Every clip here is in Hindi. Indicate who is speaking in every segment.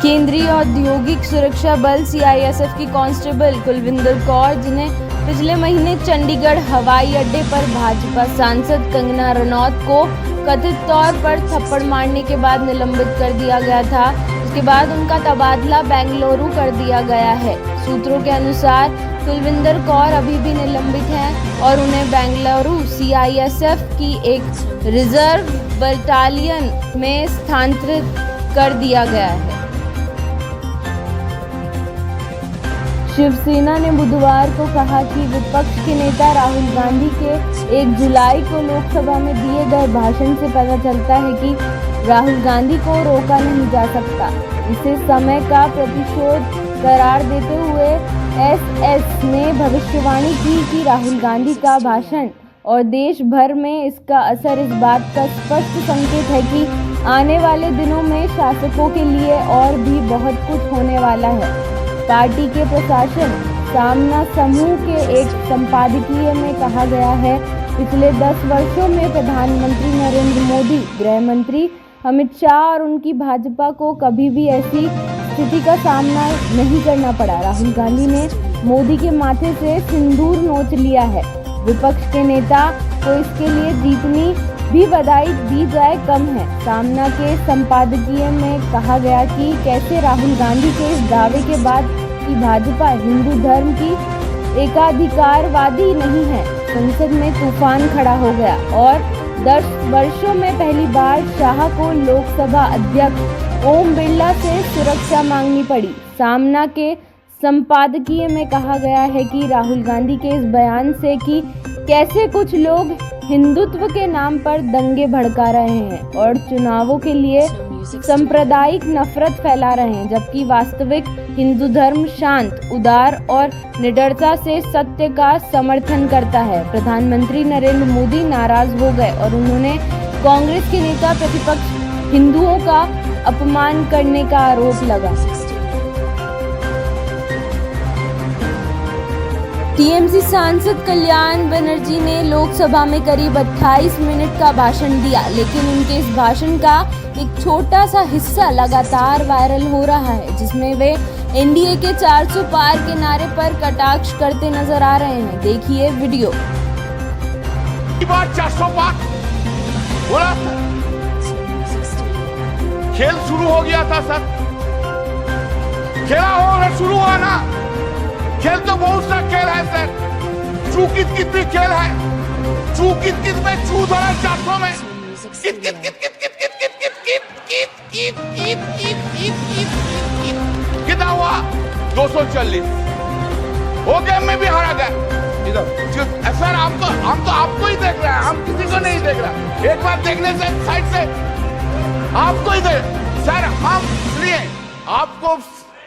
Speaker 1: केंद्रीय औद्योगिक सुरक्षा बल सीआईएसएफ की कांस्टेबल कुलविंदर कौर, जिन्हें पिछले महीने चंडीगढ़ हवाई अड्डे पर भाजपा सांसद कंगना रनौत को कथित तौर पर थप्पड़ मारने के बाद निलंबित कर दिया गया था, उसके बाद उनका तबादला बेंगलुरु कर दिया गया है। सूत्रों के अनुसार कुलविंदर कौर अभी भी निलंबित हैं और उन्हें बेंगलुरु सीआईएसएफ की एक रिजर्व बटालियन में स्थानांतरित कर दिया गया है। शिवसेना ने बुधवार को कहा कि विपक्ष के नेता राहुल गांधी के 1 जुलाई को लोकसभा में दिए गए भाषण से पता चलता है कि राहुल गांधी को रोका नहीं जा सकता। इसे समय का प्रतिशोध करार देते हुए एसएस ने भविष्यवाणी की कि राहुल गांधी का भाषण और देश भर में इसका असर इस बात का स्पष्ट संकेत है कि आने वाले दिनों में शासकों के लिए और भी बहुत कुछ होने वाला है। पार्टी के प्रशासन सामना समूह के एक संपादकीय में कहा गया है, पिछले 10 वर्षों में प्रधानमंत्री नरेंद्र मोदी, गृह मंत्री अमित शाह और उनकी भाजपा को कभी भी ऐसी स्थिति का सामना नहीं करना पड़ा। राहुल गांधी ने मोदी के माथे से सिंदूर नोच लिया है। विपक्ष के नेता को इसके लिए जितनी भी बधाई दी जाए कम है। सामना के संपादकीय में कहा गया कि कैसे राहुल गांधी के इस दावे के बाद कि भाजपा हिंदू धर्म की एकाधिकारवादी नहीं है, संसद में तूफान खड़ा हो गया और 10 वर्षों में पहली बार शाह को लोकसभा अध्यक्ष ओम बिरला से सुरक्षा मांगनी पड़ी। सामना के संपादकीय में कहा गया है कि राहुल गांधी के इस बयान से कि कैसे कुछ लोग हिंदुत्व के नाम पर दंगे भड़का रहे हैं और चुनावों के लिए सांप्रदायिक नफरत फैला रहे हैं, जबकि वास्तविक हिंदू धर्म शांत, उदार और निडरता से सत्य का समर्थन करता है। प्रधानमंत्री नरेंद्र मोदी नाराज हो गए और उन्होंने कांग्रेस के नेता प्रतिपक्ष हिंदुओं का अपमान करने का आरोप लगा। टीएमसी सांसद कल्याण बनर्जी ने लोकसभा में करीब 28 मिनट का भाषण दिया, लेकिन उनके इस भाषण का एक छोटा सा हिस्सा लगातार वायरल हो रहा है, जिसमें वे एनडीए के 400 पार के नारे पर कटाक्ष करते नजर आ रहे हैं। देखिए वीडियो।
Speaker 2: 400 पार बोला, खेल शुरू हो गया था सर, खेला हो शुरू हुआ ना। खेल तो बहुत सा खेल है सर, चू कित कित भी खेल है, चू कित कित में चू धरा 400 में कित कित कित कित कित कित कित कित कित कित कित कित कित कित कितना हुआ 240। वो गेम में भी हारा गया। इधर सर हम तो आपको ही देख रहे हैं, हम किसी को नहीं देख रहे। एक बार देखने से साइड से आपको ही देख सर, हम इसलिए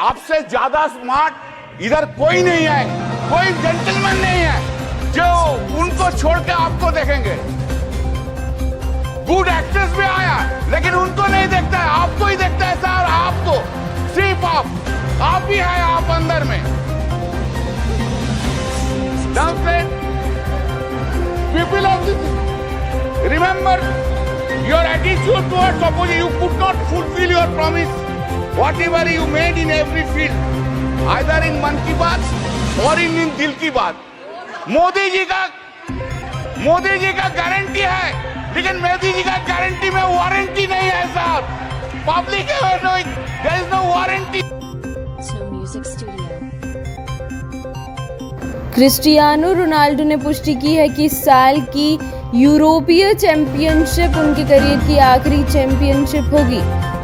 Speaker 2: आपसे ज्यादा स्मार्ट इधर कोई नहीं है, कोई जेंटलमैन नहीं है जो उनको छोड़ के आपको देखेंगे। गुड एक्ट्रेस भी आया लेकिन उनको नहीं देखता है, आपको ही देखता है सर। आपको सिर्फ आप ही है, आप अंदर में। People of this remember your attitude towards opposition. You could not fulfill your promise whatever you made in every field, either in मन की बात और in दिल की बात। मोदी जी का गारंटी है, लेकिन मोदी जी का गारंटी में वारंटी नहीं है साहब। Public there is no warranty.
Speaker 1: Cristiano Ronaldo ने पुष्टि की है कि इस साल की यूरोपीय चैंपियनशिप उनके करियर की आखिरी चैंपियनशिप होगी।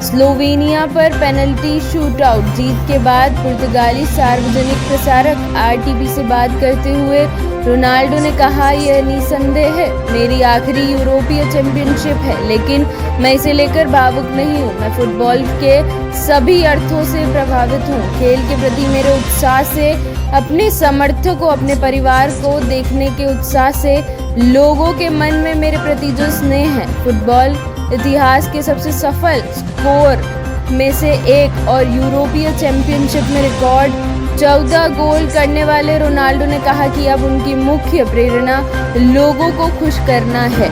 Speaker 1: स्लोवेनिया पर पेनल्टी शूटआउट जीत के बाद पुर्तगाली सार्वजनिक प्रसारक आरटीवी से बात करते हुए रोनाल्डो ने कहा, यह निसंदेह है मेरी आखिरी यूरोपीय चैंपियनशिप है, लेकिन मैं इसे लेकर भावुक नहीं हूँ। मैं फुटबॉल के सभी अर्थों से प्रभावित हूँ। खेल के प्रति मेरे उत्साह से, अपने समर्थकों, अपने परिवार को देखने के उत्साह से, लोगों के मन में मेरे प्रति जो स्नेह है। फुटबॉल इतिहास के सबसे सफल स्कोर में से एक और यूरोपीय चैंपियनशिप में रिकॉर्ड 14 गोल करने वाले रोनाल्डो ने कहा कि अब उनकी मुख्य प्रेरणा लोगों को खुश करना है।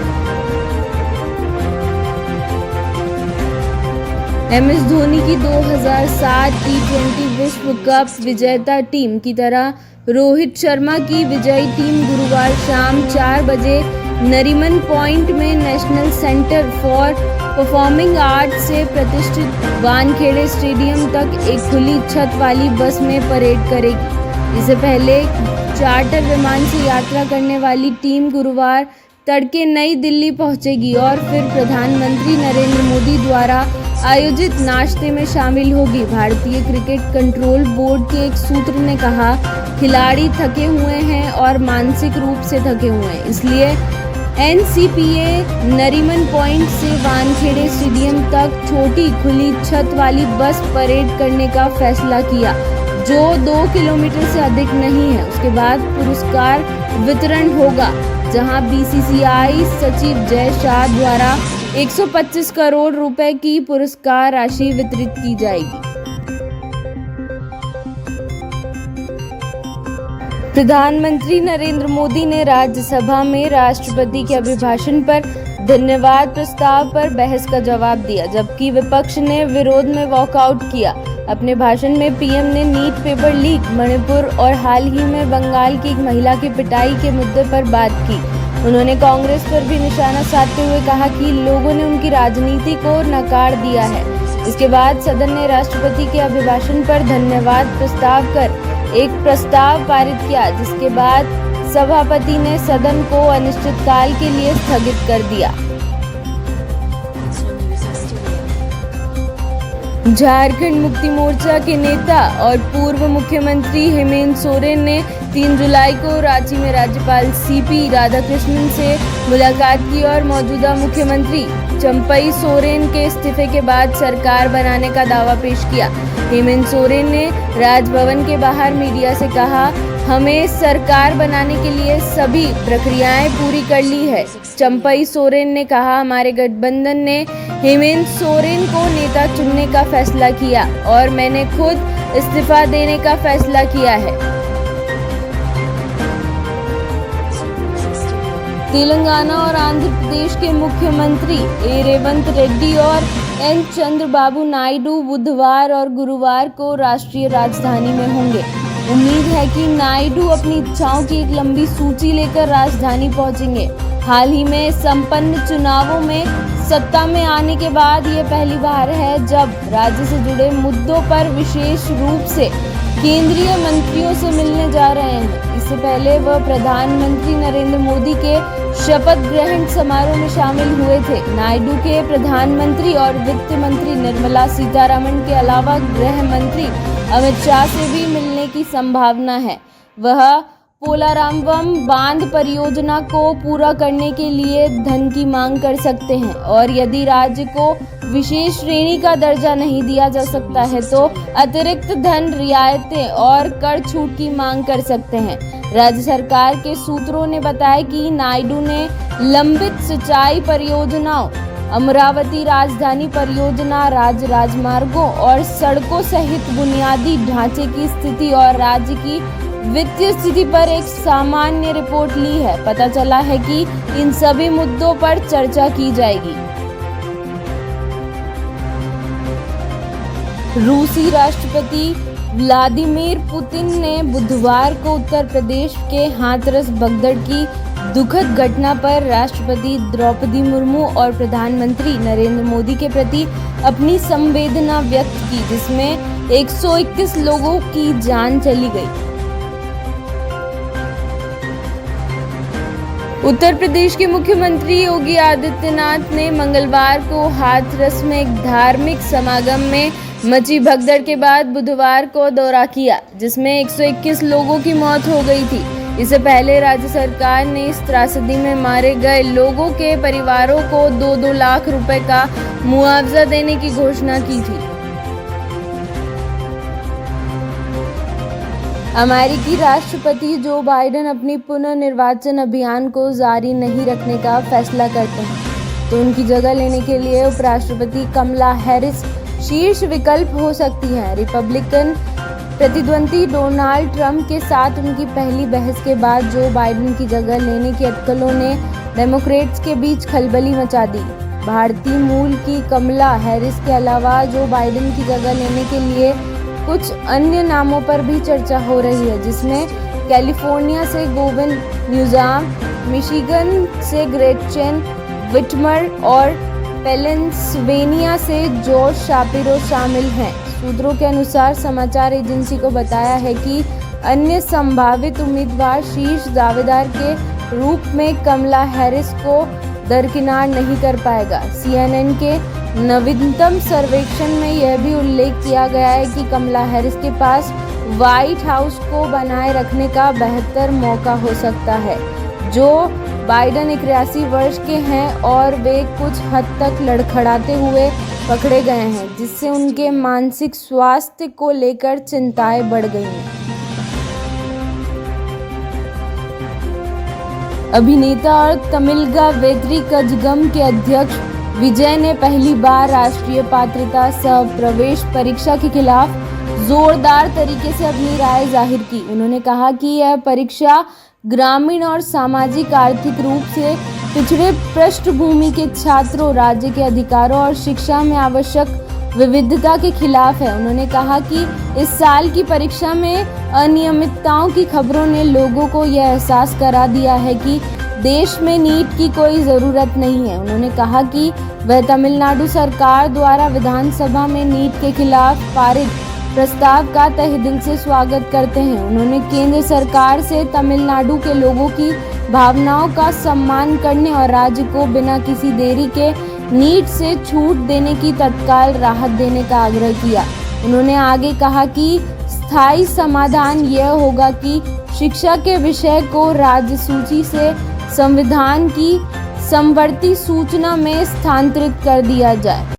Speaker 1: MS धोनी की 2007 T20 विश्व कप विजेता टीम की तरह रोहित शर्मा की विजयी टीम गुरुवार शाम 4 बजे नरीमन पॉइंट में national centre for performing arts से प्रतिष्ठित वानखेड़े स्टेडियम तक एक खुली छत वाली बस में परेड करेगी। इससे पहले चार्टर विमान से यात्रा करने वाली टीम गुरुवार तड़के नई दिल्ली पहुंचेगी और फिर प्रधानमंत्री नरेंद्र मोदी द्वारा आयोजित नाश्ते में शामिल होगी। भारतीय क्रिकेट कंट्रोल बोर्ड के एक सूत्र ने कहा, खिलाड़ी थके हुए हैं और मानसिक रूप से थके हुए हैं, इसलिए NCPA नरीमन पॉइंट से वानखेड़े स्टेडियम तक छोटी खुली छत वाली बस परेड करने का फैसला किया, जो 2 किलोमीटर से अधिक नहीं है। उसके बाद पुरस्कार वितरण होगा, जहां BCCI सचिव जय शाह द्वारा 125 करोड़ रुपए की पुरस्कार राशि वितरित की जाएगी। प्रधानमंत्री नरेंद्र मोदी ने राज्यसभा में राष्ट्रपति के अभिभाषण पर धन्यवाद प्रस्ताव पर बहस का जवाब दिया, जबकि विपक्ष ने विरोध में वॉकआउट किया। अपने भाषण में पीएम ने नीट पेपर लीक, मणिपुर और हाल ही में बंगाल की एक महिला की पिटाई के मुद्दे पर बात की। उन्होंने कांग्रेस पर भी निशाना साधते हुए कहा कि लोगों ने उनकी राजनीति को नकार दिया है। इसके बाद सदन ने राष्ट्रपति के अभिभाषण पर धन्यवाद प्रस्ताव कर एक प्रस्ताव पारित किया, जिसके बाद सभापति ने सदन को अनिश्चितकाल के लिए स्थगित कर दिया। झारखंड मुक्ति मोर्चा के नेता और पूर्व मुख्यमंत्री हेमंत सोरेन ने 3 जुलाई को रांची में राज्यपाल CP राधाकृष्णन से मुलाकात की और मौजूदा मुख्यमंत्री चंपई सोरेन के इस्तीफे के बाद सरकार बनाने का दावा पेश किया। हेमंत सोरेन ने राजभवन के बाहर मीडिया से कहा, हमें सरकार बनाने के लिए सभी प्रक्रियाएं पूरी कर ली है। चंपई सोरेन ने कहा, हमारे गठबंधन ने हेमंत सोरेन को नेता चुनने का फैसला किया और मैंने खुद इस्तीफा देने का फैसला किया है। तेलंगाना और आंध्र प्रदेश के मुख्यमंत्री ए रेवंत रेड्डी और एन चंद्रबाबू नायडू बुधवार और गुरुवार को राष्ट्रीय राजधानी में होंगे। उम्मीद है कि नायडू अपनी इच्छाओं की एक लंबी सूची लेकर राजधानी पहुंचेंगे। हाल ही में संपन्न चुनावों में सत्ता में आने के बाद ये पहली बार है जब राज्य से जुड़े मुद्दों पर विशेष रूप से केंद्रीय मंत्रियों से मिलने जा रहे हैं। इससे पहले वह प्रधानमंत्री नरेंद्र मोदी के शपथ ग्रहण समारोह में शामिल हुए थे। नायडू के प्रधानमंत्री और वित्त मंत्री निर्मला सीतारमण के अलावा गृह मंत्री अमित शाह से भी मिलने की संभावना है। वह पोलारामम बांध परियोजना को पूरा करने के लिए धन की मांग कर सकते हैं और यदि राज्य को विशेष श्रेणी का दर्जा नहीं दिया जा सकता है तो अतिरिक्त धन, रियायतें और कर छूट की मांग कर सकते हैं। राज्य सरकार के सूत्रों ने बताया कि नायडू ने लंबित सिंचाई परियोजनाओं, अमरावती राजधानी परियोजना, राज्य राजमार्गों और सड़कों सहित बुनियादी ढांचे की स्थिति और राज्य की वित्तीय स्थिति पर एक सामान्य रिपोर्ट ली है। पता चला है कि इन सभी मुद्दों पर चर्चा की जाएगी। रूसी राष्ट्रपति व्लादिमीर पुतिन ने बुधवार को उत्तर प्रदेश के हाथरस भगदड़ की दुखद घटना पर राष्ट्रपति द्रौपदी मुर्मू और प्रधानमंत्री नरेंद्र मोदी के प्रति अपनी संवेदना व्यक्त की, जिसमें 121 लोगों की जान चली गई। उत्तर प्रदेश के मुख्यमंत्री योगी आदित्यनाथ ने मंगलवार को हाथरस में एक धार्मिक समागम में मची भगदड़ के बाद बुधवार को दौरा किया, जिसमें 121 लोगों की मौत हो गई थी। इससे पहले राज्य सरकार ने इस त्रासदी में मारे गए लोगों के परिवारों को 2-2 लाख रुपए का मुआवजा देने की घोषणा की थी। अमेरिकी राष्ट्रपति जो बाइडेन अपनी पुनर्निर्वाचन अभियान को जारी नहीं रखने का फैसला करते हैं तो उनकी जगह लेने के लिए उपराष्ट्रपति कमला हैरिस शीर्ष विकल्प हो सकती हैं। रिपब्लिकन प्रतिद्वंदी डोनाल्ड ट्रंप के साथ उनकी पहली बहस के बाद जो बाइडेन की जगह लेने की अटकलों ने डेमोक्रेट्स के बीच खलबली मचा दी। भारतीय मूल की कमला हैरिस के अलावा जो बाइडेन की जगह लेने के लिए कुछ अन्य नामों पर भी चर्चा हो रही है, जिसमें कैलिफोर्निया से गोविन न्यूज़ाम, मिशिगन से ग्रेटचेन विटमर और पेंसिल्वेनिया से जॉर्ज शापिरो शामिल हैं। सूत्रों के अनुसार समाचार एजेंसी को बताया है कि अन्य संभावित उम्मीदवार शीर्ष दावेदार के रूप में कमला हैरिस को दरकिनार नहीं कर पाएगा। CNN के नवीनतम सर्वेक्षण में यह भी उल्लेख किया गया है कि कमला हैरिस के पास व्हाइट हाउस को बनाए रखने का बेहतर मौका हो सकता है। जो बाइडेन 81 वर्ष के हैं और वे कुछ हद तक लड़खड़ाते हुए पकड़े गए हैं, जिससे उनके मानसिक स्वास्थ्य को लेकर चिंताएं बढ़ गई हैं। अभिनेता और तमिलगा वेत्री कजगम के अध्यक्ष विजय ने पहली बार राष्ट्रीय पात्रता सह प्रवेश परीक्षा के खिलाफ जोरदार तरीके से अपनी राय जाहिर की। उन्होंने कहा कि यह परीक्षा ग्रामीण और सामाजिक आर्थिक रूप से पिछड़े पृष्ठभूमि के छात्रों, राज्य के अधिकारों और शिक्षा में आवश्यक विविधता के खिलाफ है। उन्होंने कहा कि इस साल की परीक्षा में अनियमितताओं की खबरों ने लोगों को यह एहसास करा दिया है कि देश में नीट की कोई ज़रूरत नहीं है। उन्होंने कहा कि वह तमिलनाडु सरकार द्वारा विधानसभा में नीट के खिलाफ पारित प्रस्ताव का तहे दिल से स्वागत करते हैं। उन्होंने केंद्र सरकार से तमिलनाडु के लोगों की भावनाओं का सम्मान करने और राज्य को बिना किसी देरी के नीट से छूट देने की तत्काल राहत देने का आग्रह किया। उन्होंने आगे कहा कि स्थायी समाधान यह होगा कि शिक्षा के विषय को राज्य सूची से संविधान की समवर्ती सूचना में स्थानांतरित कर दिया जाए।